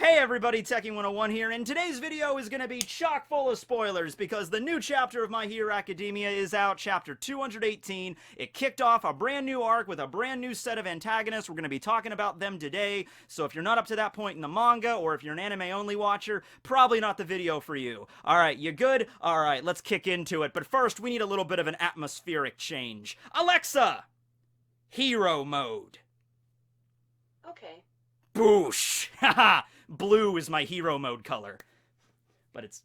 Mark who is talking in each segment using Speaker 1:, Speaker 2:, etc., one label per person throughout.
Speaker 1: Hey everybody, Tekking101 here, and today's video is going to be chock full of spoilers because the new chapter of My Hero Academia is out, chapter 218. It kicked off a brand new arc with a brand new set of antagonists. We're going to be talking about them today, so if you're not up to that point in the manga, or if you're an anime-only watcher, probably not the video for you. Alright, you good? Alright, let's kick into it, but first we need a little bit of an atmospheric change. Alexa! Hero mode.
Speaker 2: Okay.
Speaker 1: Boosh! Haha! Blue is my hero mode color. But it's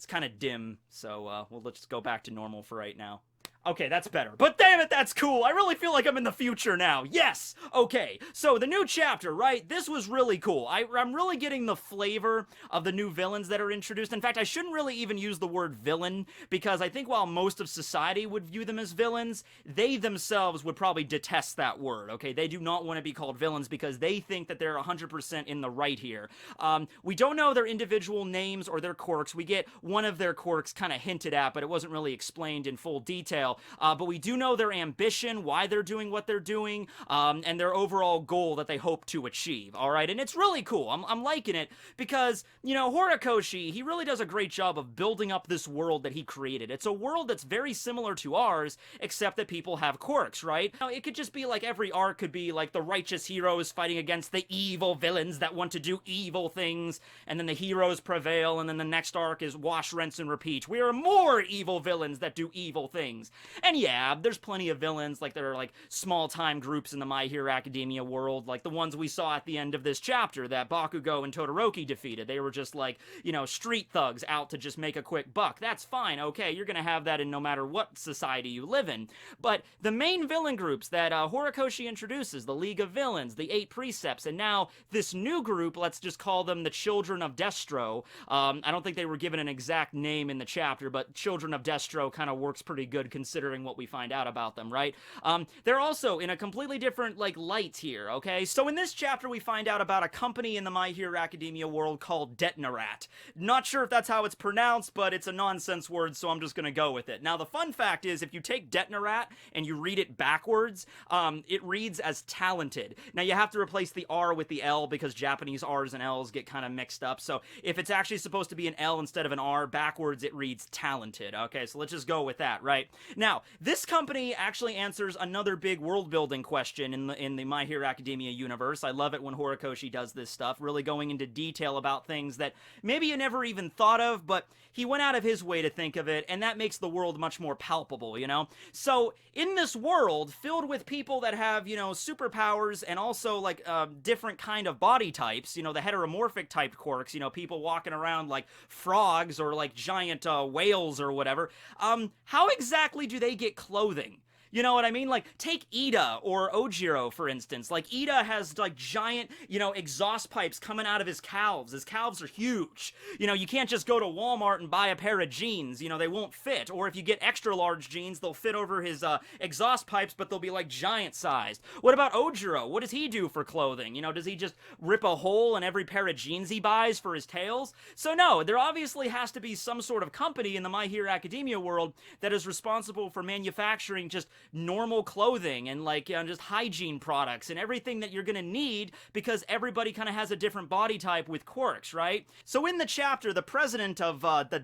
Speaker 1: kind of dim, so let's just go back to normal for right now. Okay, that's better. But damn it, that's cool. I really feel like I'm in the future now. Yes! Okay, so the new chapter, right? This was really cool. I'm really getting the flavor of the new villains that are introduced. In fact, I shouldn't really even use the word villain, because I think while most of society would view them as villains, they themselves would probably detest that word, okay? They do not want to be called villains because they think that they're 100% in the right here. We don't know their individual names or their quirks. We get one of their quirks kind of hinted at, but it wasn't really explained in full detail. But we do know their ambition, why they're doing what they're doing, and their overall goal that they hope to achieve, alright? And it's really cool. I'm liking it because, you know, Horikoshi, he really does a great job of building up this world that he created. It's a world that's very similar to ours, except that people have quirks, right? Now, it could just be like every arc could be like the righteous heroes fighting against the evil villains that want to do evil things, and then the heroes prevail, and then the next arc is wash, rinse, and repeat. We are more evil villains that do evil things. And yeah, there's plenty of villains, like there are like small-time groups in the My Hero Academia world, like the ones we saw at the end of this chapter that Bakugo and Todoroki defeated. They were just like, you know, street thugs out to just make a quick buck. That's fine, okay, you're gonna have that in no matter what society you live in. But the main villain groups that Horikoshi introduces, the League of Villains, the 8 Precepts, and now this new group, let's just call them the Children of Destro. I don't think they were given an exact name in the chapter, but Children of Destro kind of works pretty good considering what we find out about them, right? They're also in a completely different, like, light here, okay? So in this chapter, we find out about a company in the My Hero Academia world called Detnarat. Not sure if that's how it's pronounced, but it's a nonsense word, so I'm just gonna go with it. Now, the fun fact is, if you take Detnarat and you read it backwards, it reads as talented. Now, you have to replace the R with the L because Japanese R's and L's get kind of mixed up, so if it's actually supposed to be an L instead of an R, backwards it reads talented, okay? So let's just go with that, right? Now, this company actually answers another big world-building question in the My Hero Academia universe. I love it when Horikoshi does this stuff, really going into detail about things that maybe you never even thought of, but he went out of his way to think of it, and that makes the world much more palpable, you know? So, in this world, filled with people that have, you know, superpowers and also, like, different kind of body types, you know, the heteromorphic type quirks, you know, people walking around like frogs or like giant whales or whatever, how exactly do they get clothing? You know what I mean? Like, take Ida or Ojiro, for instance. Like, Ida has, like, giant, you know, exhaust pipes coming out of his calves. His calves are huge. You know, you can't just go to Walmart and buy a pair of jeans. You know, they won't fit. Or if you get extra large jeans, they'll fit over his exhaust pipes, but they'll be, like, giant-sized. What about Ojiro? What does he do for clothing? You know, does he just rip a hole in every pair of jeans he buys for his tails? So, no, there obviously has to be some sort of company in the My Hero Academia world that is responsible for manufacturing just normal clothing and, like, you know, just hygiene products and everything that you're gonna need because everybody kind of has a different body type with quirks, right? So in the chapter, the president of the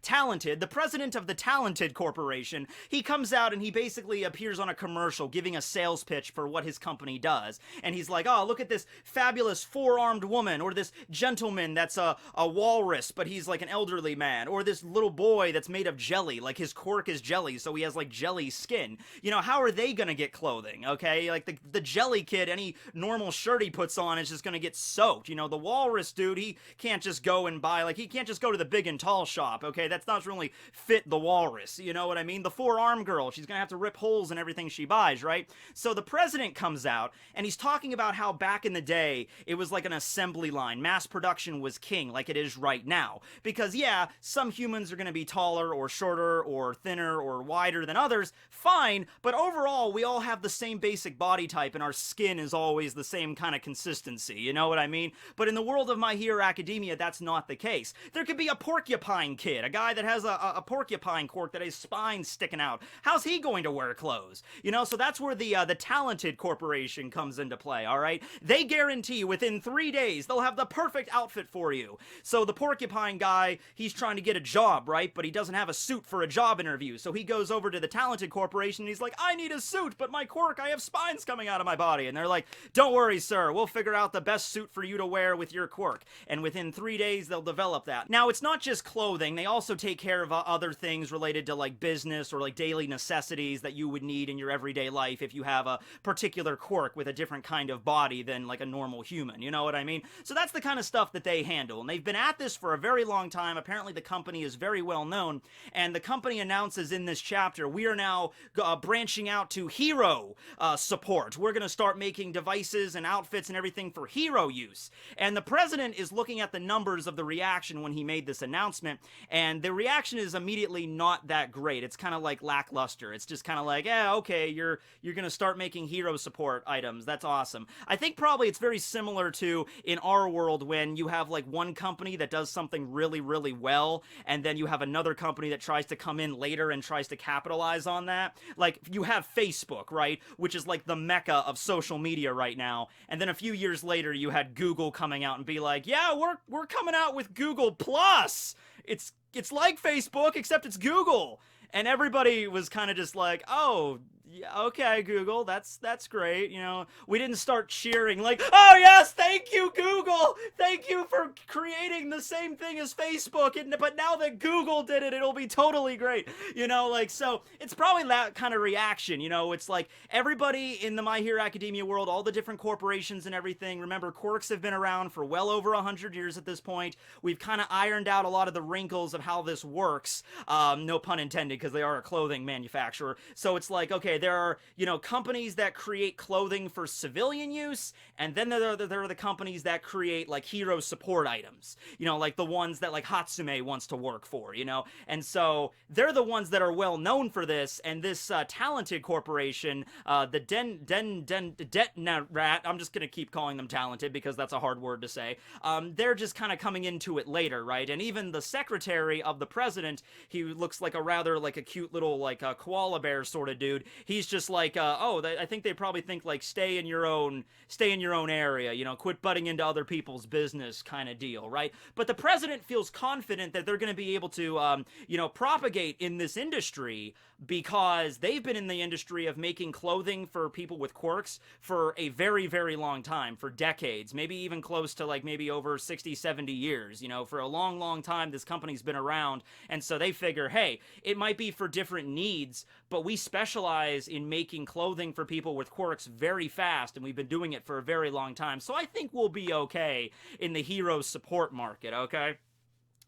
Speaker 1: Talented, the president of the Talented Corporation, he comes out and he basically appears on a commercial giving a sales pitch for what his company does. And he's like, oh, look at this fabulous four-armed woman, or this gentleman that's a walrus, but he's like an elderly man, or this little boy that's made of jelly, like his quirk is jelly, so he has like jelly skin. You know, how are they gonna get clothing, okay? Like, the jelly kid, any normal shirt he puts on is just gonna get soaked. You know, the walrus dude, he can't just go and buy, like, he can't just go to the big and tall shop, okay? That's not really fit the walrus, you know what I mean? The four-arm girl, she's gonna have to rip holes in everything she buys, right? So the president comes out, and he's talking about how back in the day, it was like an assembly line. Mass production was king, like it is right now. Because, yeah, some humans are gonna be taller, or shorter, or thinner, or wider than others, superpowers, fine, but overall, we all have the same basic body type, and our skin is always the same kind of consistency, you know what I mean? But in the world of My Hero Academia, that's not the case. There could be a porcupine kid, a guy that has a porcupine quirk that has spines sticking out. How's he going to wear clothes? You know, so that's where the Talented Corporation comes into play, alright? They guarantee within 3 days, they'll have the perfect outfit for you. So the porcupine guy, he's trying to get a job, right? But he doesn't have a suit for a job interview. So he goes over to the Talented Corporation and he's like, I need a suit, but my quirk, I have spines coming out of my body. And they're like, don't worry, sir, we'll figure out the best suit for you to wear with your quirk. And within 3 days, they'll develop that. Now, it's not just clothing. They also take care of other things related to like business or like daily necessities that you would need in your everyday life if you have a particular quirk with a different kind of body than like a normal human. You know what I mean? So that's the kind of stuff that they handle. And they've been at this for a very long time. Apparently, the company is very well known. And the company announces in this chapter, we are now branching out to hero support. We're going to start making devices and outfits and everything for hero use. And the president is looking at the numbers of the reaction when he made this announcement, and the reaction is immediately not that great. It's kind of like lackluster. It's just kind of like, yeah, okay, you're going to start making hero support items. That's awesome. I think probably it's very similar to in our world when you have like one company that does something really, really well, and then you have another company that tries to come in later and tries to capitalize on that. Like, you have Facebook, right? Which is like the mecca of social media right now. And then a few years later, you had Google coming out and be like, yeah, we're coming out with Google Plus. It's like Facebook, except it's Google. And everybody was kind of just like, oh, yeah, okay, Google, that's great. You know, we didn't start cheering like, oh yes, thank you, Google, thank you for creating the same thing as Facebook. But now that Google did it, it'll be totally great. You know, like, so it's probably that kind of reaction. You know, it's like everybody in the My Hero Academia world, all the different corporations and everything. Remember, quirks have been around for well over 100 years at this point. We've kind of ironed out a lot of the wrinkles of how this works. No pun intended, because they are a clothing manufacturer. So it's like, okay, there are, you know, companies that create clothing for civilian use, and then there are the companies that create, like, hero support items. You know, like the ones that, like, Hatsume wants to work for, you know? And so they're the ones that are well known for this, and this Talented Corporation, the Detnarat, I'm just gonna keep calling them Talented because that's a hard word to say, they're just kind of coming into it later, right? And even the secretary of the president, he looks like a rather, like, a cute little, like, koala bear sort of dude. He's just like, I think they probably think, like, stay in your own area, you know, quit butting into other people's business kind of deal, right? But the president feels confident that they're going to be able to, you know, propagate in this industry because they've been in the industry of making clothing for people with quirks for a very, very long time, for decades, maybe even close to, like, maybe over 60, 70 years, you know, for a long, long time this company's been around, and so they figure, hey, it might be for different needs, but we specialize in making clothing for people with quirks very fast, and we've been doing it for a very long time, so I think we'll be okay in the hero support market, okay?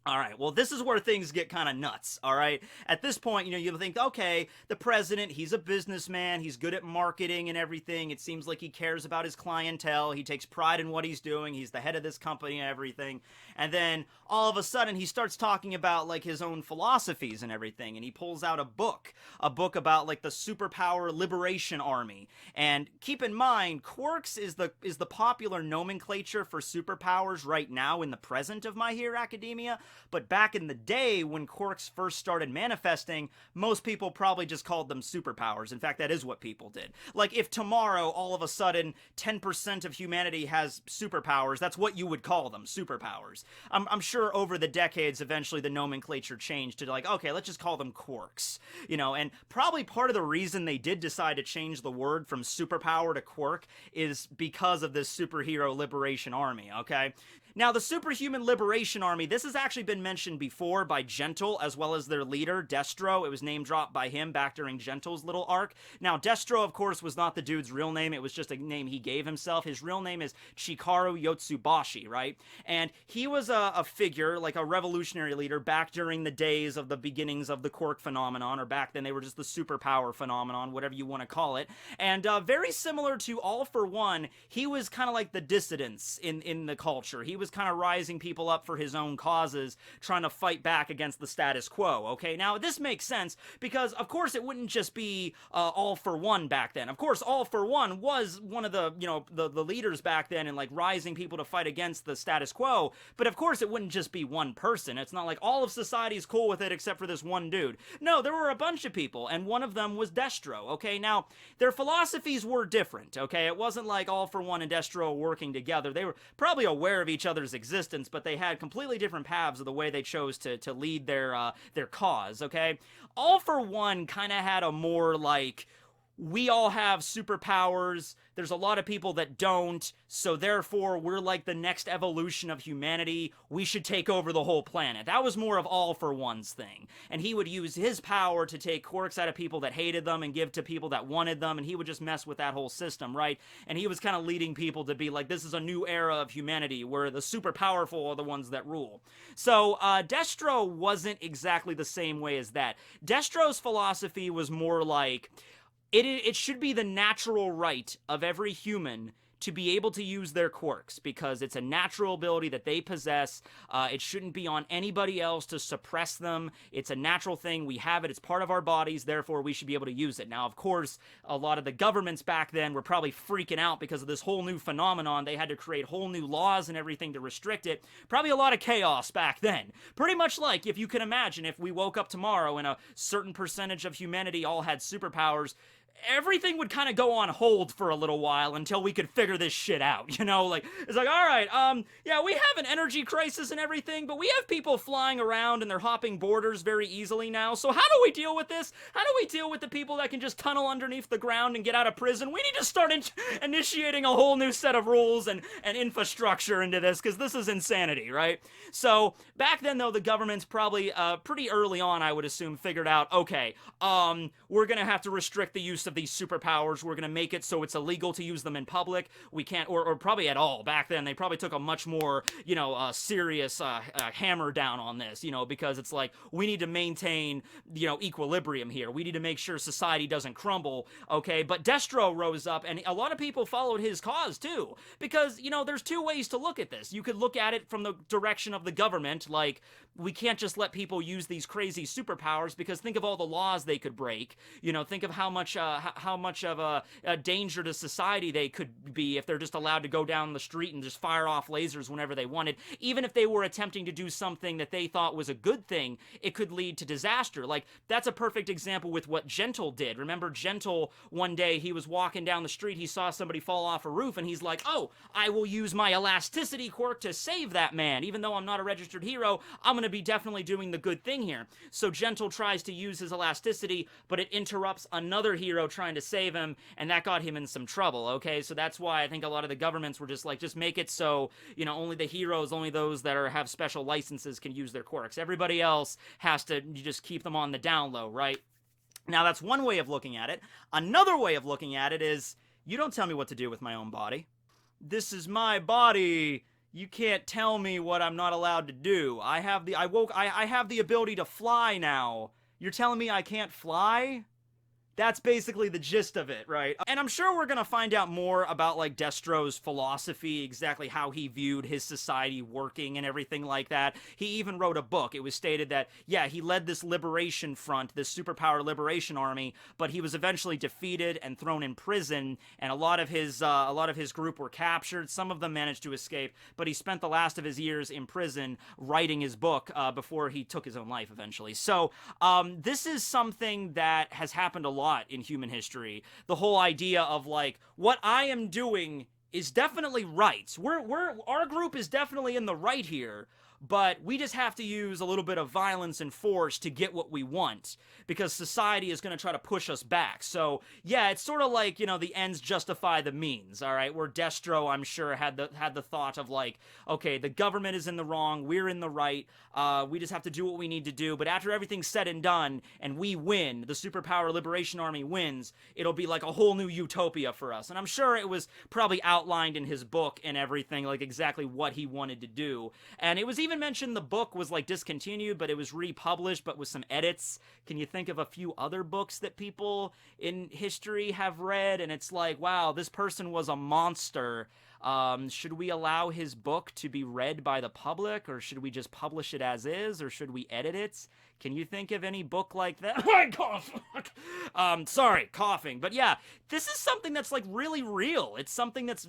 Speaker 1: Alright, well, this is where things get kind of nuts, alright? At this point, you know, you think, okay, the president, he's a businessman, he's good at marketing and everything, it seems like he cares about his clientele, he takes pride in what he's doing, he's the head of this company and everything, and then, all of a sudden, he starts talking about, like, his own philosophies and everything, and he pulls out a book about, like, the Superpower Liberation Army, and keep in mind, quirks is the popular nomenclature for superpowers right now in the present of My Hero Academia. But back in the day, when quirks first started manifesting, most people probably just called them superpowers. In fact, that is what people did. Like, if tomorrow, all of a sudden, 10% of humanity has superpowers, that's what you would call them, superpowers. I'm sure over the decades, eventually the nomenclature changed to, like, okay, let's just call them quirks. You know, and probably part of the reason they did decide to change the word from superpower to quirk is because of this superhero liberation army, okay? Now, the Superhuman Liberation Army, this has actually been mentioned before by Gentle, as well as their leader, Destro. It was name-dropped by him back during Gentle's little arc. Now, Destro, of course, was not the dude's real name. It was just a name he gave himself. His real name is Chikaru Yotsubashi, right? And he was a figure, like a revolutionary leader, back during the days of the beginnings of the quirk phenomenon, or back then they were just the superpower phenomenon, whatever you want to call it. And very similar to All for One, he was kind of like the dissidents in the culture. He was was kind of rising people up for his own causes, trying to fight back against the status quo, okay? Now, this makes sense because, of course, it wouldn't just be All for One back then. Of course, All for One was one of the, the leaders back then and, like, rising people to fight against the status quo, but of course it wouldn't just be one person. It's not like all of society is cool with it except for this one dude. No, there were a bunch of people, and one of them was Destro, okay? Now, their philosophies were different, okay? It wasn't like All for One and Destro working together. They were probably aware of each other's existence, but they had completely different paths of the way they chose to lead their cause, okay? All for One kind of had a more like, we all have superpowers, there's a lot of people that don't, so therefore we're like the next evolution of humanity, we should take over the whole planet. That was more of All for One's thing. And he would use his power to take quirks out of people that hated them and give to people that wanted them, and he would just mess with that whole system, right? And he was kind of leading people to be like, this is a new era of humanity where the super powerful are the ones that rule. So Destro wasn't exactly the same way as that. Destro's philosophy was more like, it should be the natural right of every human to be able to use their quirks because it's a natural ability that they possess. It shouldn't be on anybody else to suppress them. It's a natural thing. We have it. It's part of our bodies. Therefore, we should be able to use it. Now, of course, a lot of the governments back then were probably freaking out because of this whole new phenomenon. They had to create whole new laws and everything to restrict it. Probably a lot of chaos back then. Pretty much like, if you can imagine, if we woke up tomorrow and a certain percentage of humanity all had superpowers, everything would kind of go on hold for a little while until we could figure this shit out, like, it's like, all right, yeah, we have an energy crisis and everything, but we have people flying around and they're hopping borders very easily now, so how do we deal with this? How do we deal with the people that can just tunnel underneath the ground and get out of prison? We need to start initiating a whole new set of rules and infrastructure into this, because this is insanity, right? So, back then, though, the government's probably, pretty early on, I would assume, figured out, okay, we're gonna have to restrict the use of these superpowers. We're gonna make it so it's illegal to use them in public. We can't, or probably at all. Back then, they probably took a much more, serious hammer down on this, because it's like, we need to maintain, equilibrium here. We need to make sure society doesn't crumble, okay? But Destro rose up, and a lot of people followed his cause, too, because, there's two ways to look at this. You could look at it from the direction of the government, like, we can't just let people use these crazy superpowers, because think of all the laws they could break. Think of how much of a danger to society they could be if they're just allowed to go down the street and just fire off lasers whenever they wanted. Even if they were attempting to do something that they thought was a good thing, it could lead to disaster. Like, that's a perfect example with what Gentle did. Remember Gentle, one day, he was walking down the street, he saw somebody fall off a roof, and he's like, oh, I will use my elasticity quirk to save that man. Even though I'm not a registered hero, I'm gonna be definitely doing the good thing here. So Gentle tries to use his elasticity, but it interrupts another hero trying to save him, and that got him in some trouble, okay? So that's why I think a lot of the governments were just like, just make it so, only the heroes, only those that have special licenses can use their quirks. Everybody else has to just keep them on the down low, right? Now, that's one way of looking at it. Another way of looking at it is, you don't tell me what to do with my own body. This is my body. You can't tell me what I'm not allowed to do. I have the ability to fly now. You're telling me I can't fly? That's basically the gist of it, right? And I'm sure we're gonna find out more about, like, Destro's philosophy, exactly how he viewed his society working and everything like that. He even wrote a book. It was stated that, yeah, he led this liberation front, this superpower liberation army, but he was eventually defeated and thrown in prison, and a lot of his group were captured. Some of them managed to escape, but he spent the last of his years in prison writing his book before he took his own life eventually. So, this is something that has happened a lot in human history. The whole idea of, like, what I am doing is definitely right. Our group is definitely in the right here, but we just have to use a little bit of violence and force to get what we want, because society is going to try to push us back. So, yeah, it's sort of like, the ends justify the means, all right? Where Destro, I'm sure, had the thought of, like, okay, the government is in the wrong, we're in the right, we just have to do what we need to do, but after everything's said and done, and we win, the Superpower Liberation Army wins, it'll be like a whole new utopia for us. And I'm sure it was probably outlined in his book and everything, like, exactly what he wanted to do. And it was even mentioned the book was, like, discontinued, but it was republished, but with some edits. Can you think of a few other books that people in history have read, and it's like, wow, this person was a monster. Should we allow his book to be read by the public, or should we just publish it as is, or should we edit it? Can you think of any book like that? I cough. Sorry, coughing. But yeah, this is something that's like really real. It's something that's,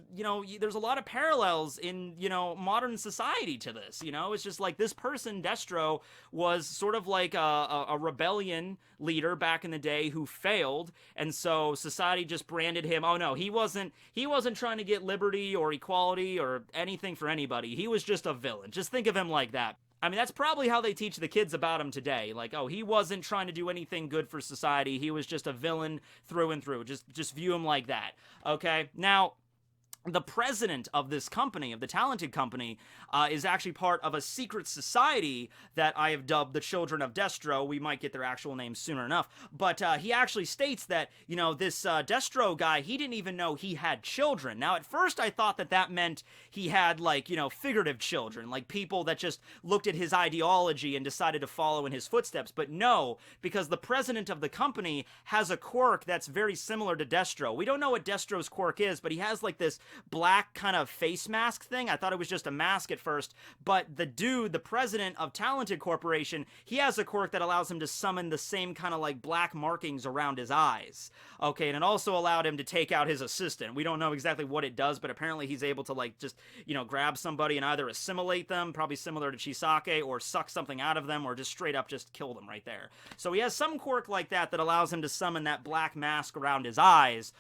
Speaker 1: there's a lot of parallels in, modern society to this, It's just like this person, Destro, was sort of like a rebellion leader back in the day who failed, and so society just branded him, oh no, he wasn't trying to get liberty or equality or anything for anybody. He was just a villain. Just think of him like that. I mean, that's probably how they teach the kids about him today. Like, oh, he wasn't trying to do anything good for society. He was just a villain through and through. Just view him like that. Okay? Now, the president of this company, of the Talented Company, is actually part of a secret society that I have dubbed the Children of Destro. We might get their actual names sooner enough. But he actually states that, this Destro guy, he didn't even know he had children. Now, at first, I thought that meant he had, like, figurative children, like people that just looked at his ideology and decided to follow in his footsteps. But no, because the president of the company has a quirk that's very similar to Destro. We don't know what Destro's quirk is, but he has, like, this black kind of face mask thing. I thought it was just a mask at first, but the dude, the president of Talented Corporation, he has a quirk that allows him to summon the same kind of like black markings around his eyes. Okay, and it also allowed him to take out his assistant. We don't know exactly what it does, but apparently he's able to like just, grab somebody and either assimilate them, probably similar to Chisake, or suck something out of them, or just straight up just kill them right there. So he has some quirk like that that allows him to summon that black mask around his eyes,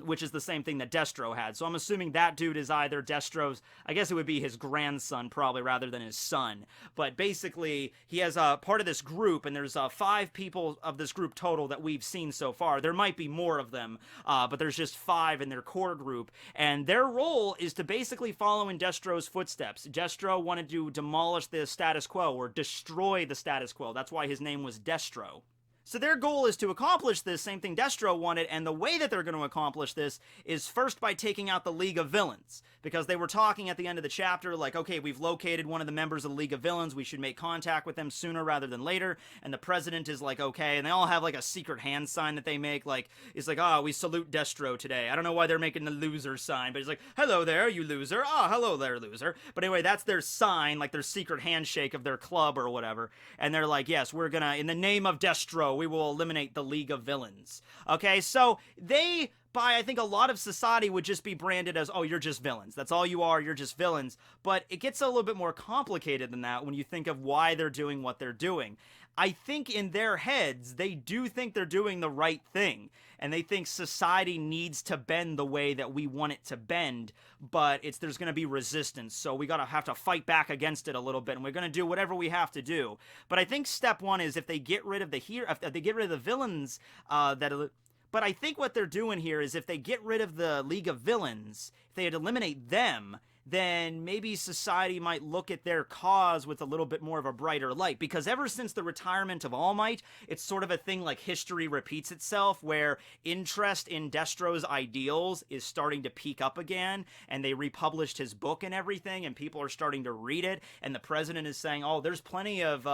Speaker 1: which is the same thing that Destro had. So I'm assuming that dude is either Destro's, I guess it would be his grandson probably rather than his son. But basically, he has a part of this group, and there's 5 people of this group total that we've seen so far. There might be more of them, but there's just 5 in their core group, and their role is to basically follow in Destro's footsteps. Destro wanted to demolish the status quo, or destroy the status quo. That's why his name was Destro. So their goal is to accomplish this, same thing Destro wanted, and the way that they're going to accomplish this is first by taking out the League of Villains. Because they were talking at the end of the chapter, like, okay, we've located one of the members of the League of Villains, we should make contact with them sooner rather than later, and the president is like, okay, and they all have like a secret hand sign that they make, like, it's like, we salute Destro today. I don't know why they're making the loser sign, but it's like, hello there, you loser, hello there, loser. But anyway, that's their sign, like their secret handshake of their club or whatever, and they're like, yes, we're gonna, in the name of Destro, we will eliminate the League of Villains. Okay, so they, by I think a lot of society, would just be branded as, oh, you're just villains. That's all you are, you're just villains. But it gets a little bit more complicated than that when you think of why they're doing what they're doing. I think in their heads, they do think they're doing the right thing. And they think society needs to bend the way that we want it to bend, but there's going to be resistance, so we have to fight back against it a little bit, and we're going to do whatever we have to do. But I think step one is if they get rid of the villains, but I think what they're doing here is if they get rid of the League of Villains, if they eliminate them, then maybe society might look at their cause with a little bit more of a brighter light. Because ever since the retirement of All Might, it's sort of a thing like history repeats itself, where interest in Destro's ideals is starting to peak up again, and they republished his book and everything, and people are starting to read it, and the president is saying, oh, there's plenty of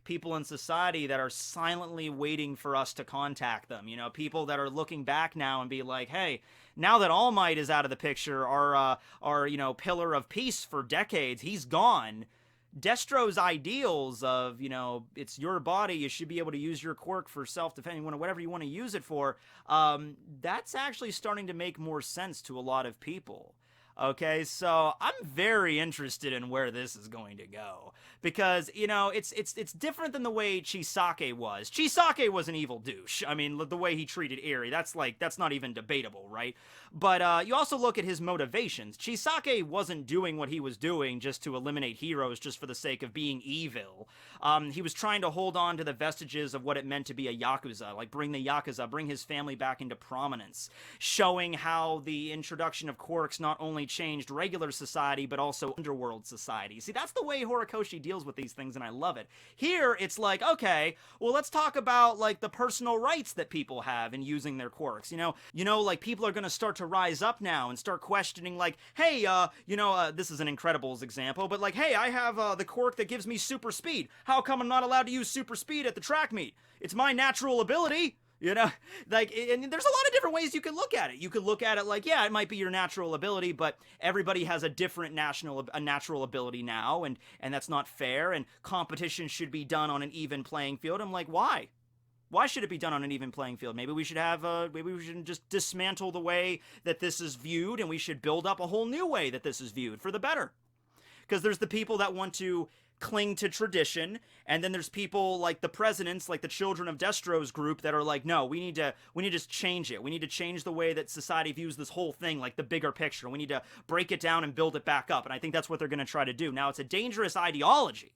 Speaker 1: people in society that are silently waiting for us to contact them. People that are looking back now and be like, hey, now that All Might is out of the picture, our pillar of peace for decades, he's gone. Destro's ideals of, it's your body, you should be able to use your quirk for self-defense, whatever you want to use it for, that's actually starting to make more sense to a lot of people. Okay, so I'm very interested in where this is going to go, because it's different than the way Chisake was. Chisake was an evil douche. I mean, the way he treated Eri, that's not even debatable, right? But you also look at his motivations. Chisake wasn't doing what he was doing just to eliminate heroes just for the sake of being evil. He was trying to hold on to the vestiges of what it meant to be a Yakuza, like bring his family back into prominence, showing how the introduction of quirks not only changed regular society, but also underworld society. See, that's the way Horikoshi deals with these things, and I love it. Here, it's like, okay, well, let's talk about, like, the personal rights that people have in using their quirks. Like, people are gonna start to rise up now and start questioning, like, hey, this is an Incredibles example, but like, hey, I have the quirk that gives me super speed. How come I'm not allowed to use super speed at the track meet? It's my natural ability. You know, like, and there's a lot of different ways you could look at it. You could look at it like, yeah, it might be your natural ability, but everybody has a different natural ability now, and that's not fair. And competition should be done on an even playing field. I'm like, why? Why should it be done on an even playing field? Maybe we should have, maybe we should just dismantle the way that this is viewed, and we should build up a whole new way that this is viewed for the better. Because there's the people that want to cling to tradition, and then there's people like the presidents, like the Children of Destro's group, that are like, no, we need to change it. We need to change the way that society views this whole thing, like the bigger picture. We need to break it down and build it back up. And I think that's what they're going to try to do. Now, it's a dangerous ideology.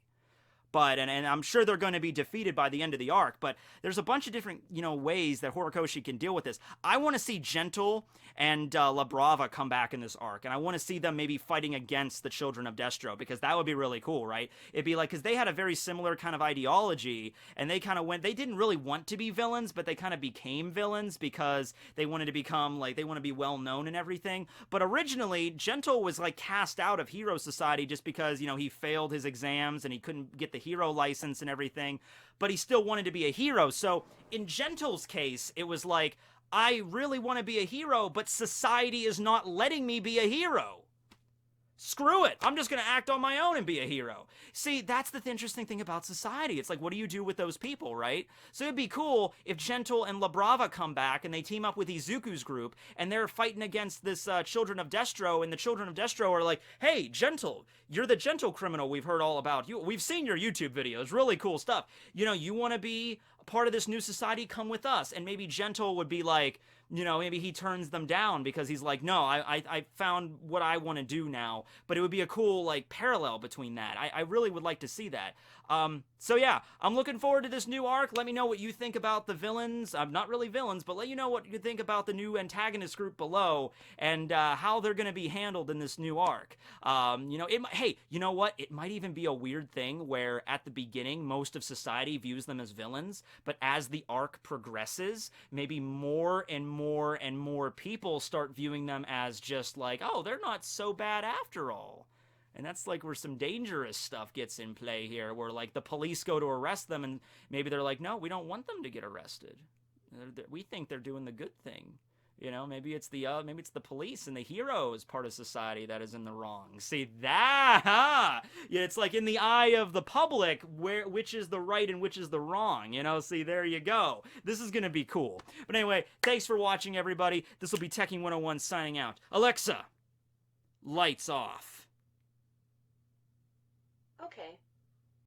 Speaker 1: But, and I'm sure they're going to be defeated by the end of the arc, but there's a bunch of different, ways that Horikoshi can deal with this. I want to see Gentle and La Brava come back in this arc, and I want to see them maybe fighting against the Children of Destro, because that would be really cool, right? It'd be like, because they had a very similar kind of ideology, and they kind of they didn't really want to be villains, but they kind of became villains because they wanted to become, like, they want to be well known and everything. But originally, Gentle was, like, cast out of Hero Society just because, he failed his exams and he couldn't get the hero license and everything, but he still wanted to be a hero. So in Gentle's case, it was like, I really want to be a hero, but society is not letting me be a hero. Screw it. I'm just going to act on my own and be a hero. See, that's the interesting thing about society. It's like, what do you do with those people, right? So it'd be cool if Gentle and La Brava come back and they team up with Izuku's group and they're fighting against this Children of Destro, and the Children of Destro are like, hey, Gentle, you're the gentle criminal we've heard all about. We've seen your YouTube videos. Really cool stuff. You want to be a part of this new society? Come with us. And maybe Gentle would be like, maybe he turns them down because he's like, no, I found what I want to do now. But it would be a cool, like, parallel between that. I really would like to see that. So yeah, I'm looking forward to this new arc. Let me know what you think about the villains. Not really villains, but let you know what you think about the new antagonist group below, and how they're going to be handled in this new arc. Hey, you know what? It might even be a weird thing where at the beginning, most of society views them as villains, but as the arc progresses, maybe more and more and more people start viewing them as just like, oh, they're not so bad after all. And that's like where some dangerous stuff gets in play here, where like the police go to arrest them and maybe they're like, no, we don't want them to get arrested. We think they're doing the good thing. Maybe it's the police and the hero is part of society that is in the wrong. See that? Yeah, it's like in the eye of the public, which is the right and which is the wrong. See, there you go. This is gonna be cool. But anyway, thanks for watching, everybody. This will be Tekking101 signing out. Alexa, lights off.
Speaker 2: Okay.